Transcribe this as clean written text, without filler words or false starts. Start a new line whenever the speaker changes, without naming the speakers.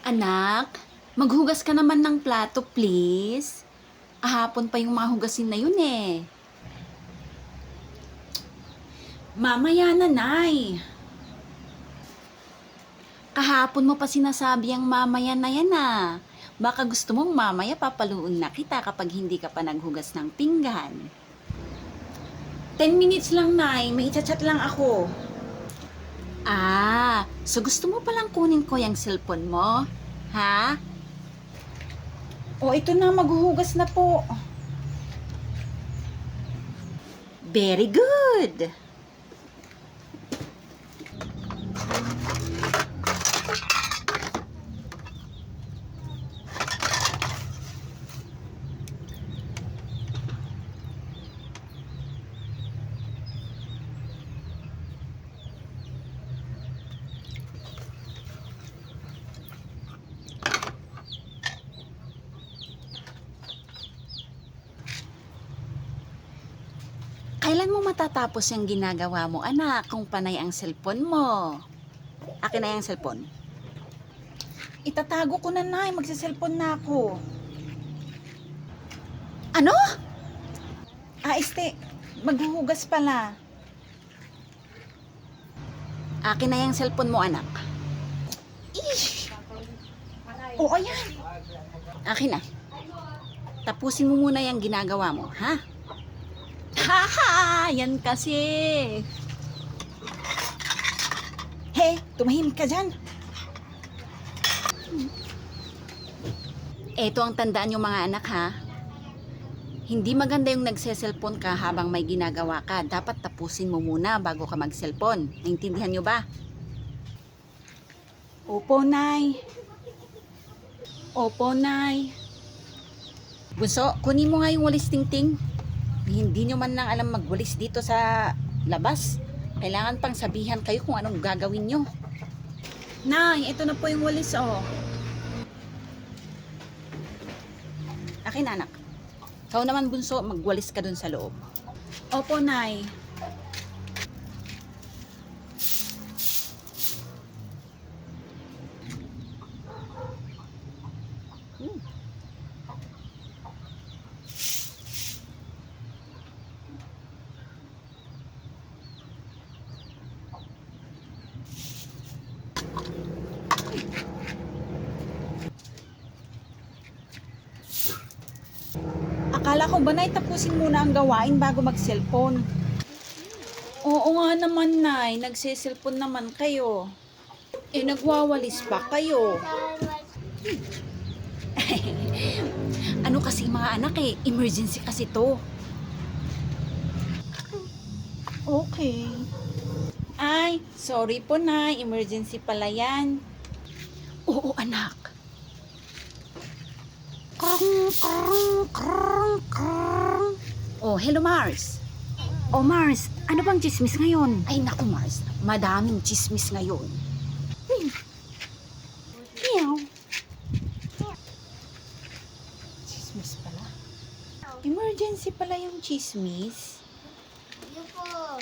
Anak, maghugas ka naman ng plato, please. Ahapon pa yung mga hugasin na yun eh. Mamaya na, Nay. Kahapon mo pa sinasabi ang mamaya na yan ah. Baka gusto mong mamaya papaluin na kita kapag hindi ka pa naghugas ng pinggan. 10 minutes lang, Nay. May chat lang ako. So gusto mo palang kunin ko yung cellphone mo? Ha? Ito na, maghuhugas na po. Very good. Kailan mo matatapos yung ginagawa mo, anak, kung panay ang cellphone mo? Akin na yung cellphone. Itatago ko na, Nay. Magsa-cellphone na ako. Ano? Maghuhugas pala. Akin na yung cellphone mo, anak. Ish! Ayan. Akin na. Tapusin mo muna yung ginagawa mo, ha? Haha! Yan kasi. Tumahimik ka dyan. Ito ang tandaan yung mga anak, ha? Hindi maganda yung nagse-cellphone ka habang may ginagawa ka. Dapat tapusin mo muna bago ka mag-cellphone. Naintindihan nyo ba? Opo, Nay. Opo, Nay. Bunso, kunin mo nga yung walis tingting. Hindi nyo man lang alam magwalis dito sa labas. Kailangan pang sabihan kayo kung anong gagawin nyo. Nay, ito na po yung walis, oh. Akin, anak. Ikaw naman, bunso, magwalis ka dun sa loob. Opo, Nay. Akala ko ba na tapusin muna ang gawain bago mag-cellphone? Oo nga naman, Nay. Nagse-cellphone naman kayo. Nagwawalis pa kayo. Ano kasi mga anak emergency kasi to. Okay. Ay, sorry po, Nay. Emergency pala yan. Oo, anak. Hello, Mars. Mars, ano bang chismis ngayon? Ay, naku, Mars. Madaming chismis ngayon. Meow. Chismis pala. Emergency pala yung chismis.
Ano po?